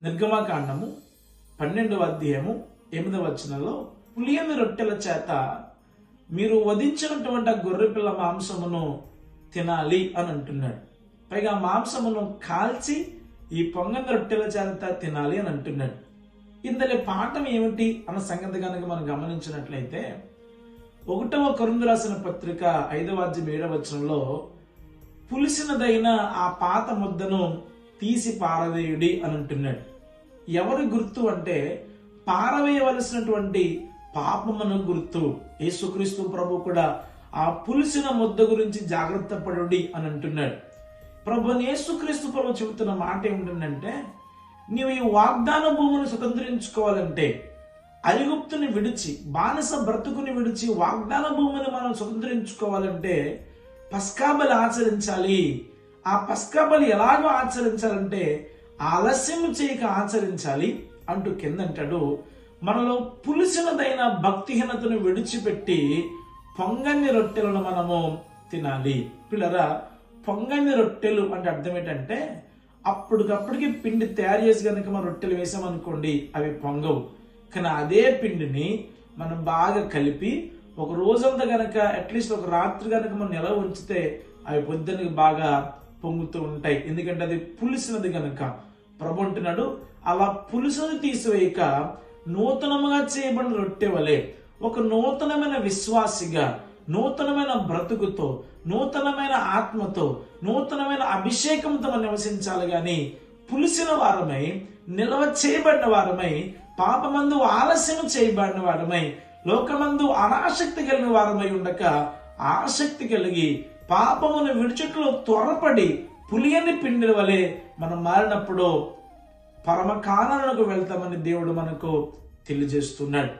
నిర్గమకాండము 12వ అధ్యాయము 8వ వచనంలో పులియని రొట్టెల చేత మీరు వధించినటువంటి గొర్రెపిల్ల మాంసమును తినాలి అని అంటున్నాడు. పైగా మాంసమును కాల్చి ఈ పొంగని రొట్టెల చేత తినాలి అని అంటున్నాడు. ఇందులో పాఠం ఏమిటి అన్న సంగతి కనుక మనం గమనించినట్లయితే 1వ కొరింథీయులకు రాసిన పత్రిక 5వ అధ్యాయం 7వ వచనంలో పులిసినదైన ఆ పాత ముద్దను తీసి పారవేయుడి అని అంటున్నాడు. ఎవరి గుర్తు అంటే పారవేయవలసినటువంటి పాపమును గుర్తు. యేసుక్రీస్తు ప్రభు కూడా ఆ పులిసిన ముద్ద గురించి జాగ్రత్త పడుడి అని అంటున్నాడు. ప్రభుని యేసుక్రీస్తు ప్రభు చెబుతున్న మాట ఏమిటంటే, నీవు ఈ వాగ్దాన భూమిని స్వతంత్రించుకోవాలంటే, ఐగుప్తుని విడిచి బానిస బ్రతుకుని విడిచి వాగ్దాన భూమిని మనం స్వతంత్రించుకోవాలంటే పస్కా బలి ఆచరించాలి. ఆ పస్కా బలి ఎలాగో ఆచరించాలంటే ఆలస్యం చేయక ఆచరించాలి అంటూ కిందంటాడు. మనలో పులిసినదైన భక్తిహీనతను విడిచిపెట్టి పొంగని రొట్టెలను మనము తినాలి. పిల్లరా, పొంగని రొట్టెలు అంటే అర్థం ఏంటంటే అప్పటికప్పటికి పిండి తయారు చేసి కనుక మనం రొట్టెలు వేసామనుకోండి అవి పొంగవు. కానీ అదే పిండిని మనం బాగా కలిపి ఒక రోజంతా గనక అట్లీస్ట్ ఒక రాత్రి గనక మనం నిలవ ఉంచితే అవి పొద్దున్నకి బాగా పొంగుతూ ఉంటాయి. ఎందుకంటే అది పులిసినది గనక. ప్రభు అంటున్నాడు, అలా పులుసుని తీసివేయక నూతనముగా చేయబడిన రొట్టె వలె ఒక నూతనమైన విశ్వాసిగా, నూతనమైన బ్రతుకుతో, నూతనమైన ఆత్మతో, నూతనమైన అభిషేకంతో మనం నివసించాలి. గాని పులిసిన వారమై, నిల్వ చేయబడిన వారమై, పాపమందు ఆలస్యం చేయబడిన వారమై, లోకమందు అనాసక్తి కలిగిన వారమై ఉండక ఆసక్తి కలిగి పాపమును విడిచుట్లో త్వరపడి పులియని పిండి వలె మనం మారినప్పుడు పరమ కానాలకు వెళ్తామని దేవుడు మనకు తెలియజేస్తున్నాడు.